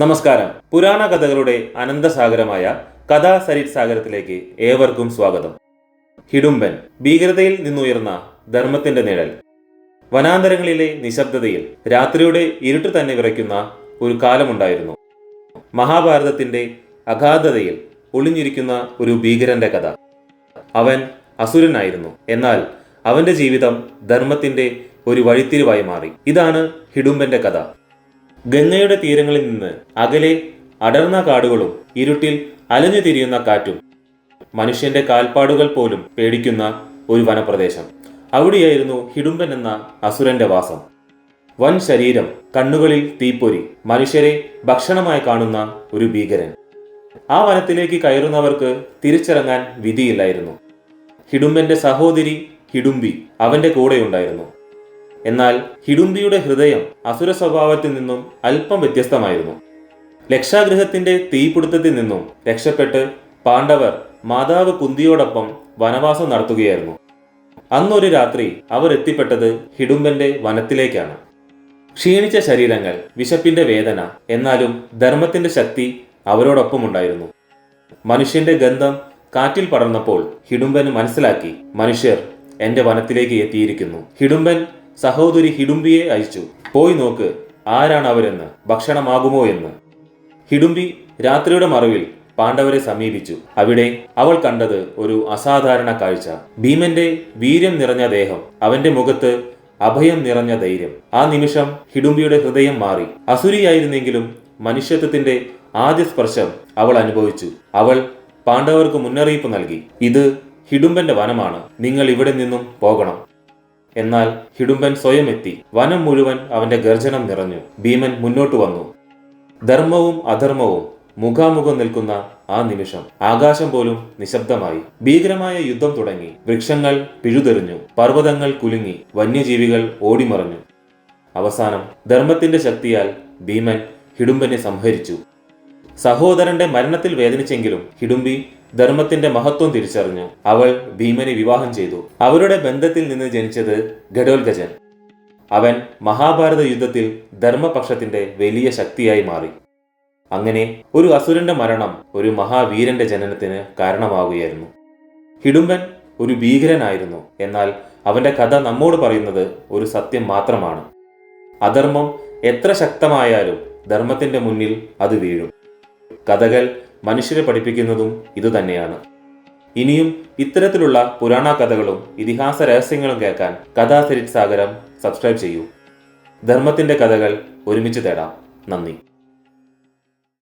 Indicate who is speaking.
Speaker 1: നമസ്കാരം. പുരാണ കഥകളുടെ അനന്തസാഗരമായ കഥാ സരിത് സാഗരത്തിലേക്ക് ഏവർക്കും സ്വാഗതം. ഹിഡുംബൻ, ഭീകരതയിൽ നിന്നുയർന്ന ധർമ്മത്തിന്റെ നിഴൽ. വനാന്തരങ്ങളിലെ നിശബ്ദതയിൽ രാത്രിയുടെ ഇരുട്ട് തന്നെ വിറയ്ക്കുന്ന ഒരു കാലമുണ്ടായിരുന്നു. മഹാഭാരതത്തിന്റെ അഗാധതയിൽ ഒളിഞ്ഞിരിക്കുന്ന ഒരു ഭീകരന്റെ കഥ. അവൻ അസുരനായിരുന്നു, എന്നാൽ അവന്റെ ജീവിതം ധർമ്മത്തിന്റെ ഒരു വഴിത്തിരിവായി മാറി. ഇതാണ് ഹിഡുംബന്റെ കഥ. ഗംഗയുടെ തീരങ്ങളിൽ നിന്ന് അകലെ അടർന്ന കാടുകളും ഇരുട്ടിൽ അലഞ്ഞു തിരിയുന്ന കാറ്റും മനുഷ്യന്റെ കാൽപ്പാടുകൾ പോലും പേടിക്കുന്ന ഒരു വനപ്രദേശം. അവിടെയായിരുന്നു ഹിഡുംബൻ എന്ന അസുരന്റെ വാസം. വൻ ശരീരം, കണ്ണുകളിൽ തീപ്പൊരി, മനുഷ്യരെ ഭക്ഷണമായി കാണുന്ന ഒരു ഭീകരൻ. ആ വനത്തിലേക്ക് കയറുന്നവർക്ക് തിരിച്ചിറങ്ങാൻ വിധിയില്ലായിരുന്നു. ഹിഡുംബന്റെ സഹോദരി ഹിഡുംബി അവന്റെ കൂടെയുണ്ടായിരുന്നു. എന്നാൽ ഹിഡുംബിയുടെ ഹൃദയം അസുര സ്വഭാവത്തിൽ നിന്നും അല്പം വ്യത്യസ്തമായിരുന്നു. ലക്ഷാഗൃഹത്തിന്റെ തീപിടുത്തത്തിൽ നിന്നും രക്ഷപ്പെട്ട് പാണ്ഡവർ മാതാവ് കുന്തിയോടൊപ്പം വനവാസം നടത്തുകയായിരുന്നു. അന്നൊരു രാത്രി അവർ എത്തിപ്പെട്ടത് ഹിഡുംബന്റെ വനത്തിലേക്കാണ്. ക്ഷീണിച്ച ശരീരങ്ങൾ, വിശപ്പിന്റെ വേദന, എന്നാലും ധർമ്മത്തിന്റെ ശക്തി അവരോടൊപ്പം ഉണ്ടായിരുന്നു. മനുഷ്യന്റെ ഗന്ധം കാറ്റിൽ പടർന്നപ്പോൾ ഹിഡുംബൻ മനസ്സിലാക്കി, മനുഷ്യർ എന്റെ വനത്തിലേക്ക് എത്തിയിരിക്കുന്നു. ഹിഡുംബൻ സഹോദരി ഹിഡുംബിയെ അയച്ചു, പോയി നോക്ക്, ആരാണ് അവരെന്ന്, ഭക്ഷണമാകുമോ എന്ന്. ഹിഡുംബി രാത്രിയുടെ മറവിൽ പാണ്ഡവരെ സമീപിച്ചു. അവിടെ അവൾ കണ്ടത് ഒരു അസാധാരണ കാഴ്ച. ഭീമന്റെ വീര്യം നിറഞ്ഞ ദേഹം, അവന്റെ മുഖത്ത് അഭയം നിറഞ്ഞ ധൈര്യം. ആ നിമിഷം ഹിഡുംബിയുടെ ഹൃദയം മാറി. അസുരിയായിരുന്നെങ്കിലും മനുഷ്യത്വത്തിന്റെ ആദ്യ സ്പർശം അവൾ അനുഭവിച്ചു. അവൾ പാണ്ഡവർക്ക് മുന്നറിയിപ്പ് നൽകി, ഇത് ഹിഡുംബന്റെ വനമാണ്, നിങ്ങൾ ഇവിടെ നിന്നും പോകണം. എന്നാൽ ഹിഡുംബൻ സ്വയം എത്തി. വനം മുഴുവൻ അവന്റെ ഗർജനം നിറഞ്ഞു. ഭീമൻ മുന്നോട്ട് വന്നു. ധർമ്മവും അധർമ്മവും മുഖാമുഖം നിൽക്കുന്ന ആ നിമിഷം ആകാശം പോലും നിശബ്ദമായി. ഭീകരമായ യുദ്ധം തുടങ്ങി. വൃക്ഷങ്ങൾ പിഴുതെറിഞ്ഞു, പർവ്വതങ്ങൾ കുലുങ്ങി, വന്യജീവികൾ ഓടിമറഞ്ഞു. അവസാനം ധർമ്മത്തിന്റെ ശക്തിയാൽ ഭീമൻ ഹിഡുംബനെ സംഹരിച്ചു. സഹോദരന്റെ മരണത്തിൽ വേദനിച്ചെങ്കിലും ഹിഡുംബി ധർമ്മത്തിന്റെ മഹത്വം തിരിച്ചറിഞ്ഞു. അവൾ ഭീമനെ വിവാഹം ചെയ്തു. അവരുടെ ബന്ധത്തിൽ നിന്ന് ജനിച്ചത് ഘടോൽഗജൻ. അവൻ മഹാഭാരത യുദ്ധത്തിൽ ധർമ്മപക്ഷത്തിന്റെ വലിയ ശക്തിയായി മാറി. അങ്ങനെ ഒരു അസുരന്റെ മരണം ഒരു മഹാവീരന്റെ ജനനത്തിന് കാരണമാവുകയായിരുന്നു. ഹിഡുംബൻ ഒരു ഭീകരനായിരുന്നു, എന്നാൽ അവന്റെ കഥ നമ്മോട് പറയുന്നത് ഒരു സത്യം മാത്രമാണ്. അധർമ്മം എത്ര ശക്തമായാലും ധർമ്മത്തിന്റെ മുന്നിൽ അത് വീഴും. കഥകൾ മനുഷ്യരെ പഠിപ്പിക്കുന്നതും ഇതുതന്നെയാണ്. ഇനിയും ഇത്തരത്തിലുള്ള പുരാണ കഥകളും ഇതിഹാസ രഹസ്യങ്ങളും കേൾക്കാൻ കഥാ സരിത് സാഗരം സബ്സ്ക്രൈബ് ചെയ്യൂ. ധർമ്മത്തിന്റെ കഥകൾ ഒരുമിച്ച് തേടാം. നന്ദി.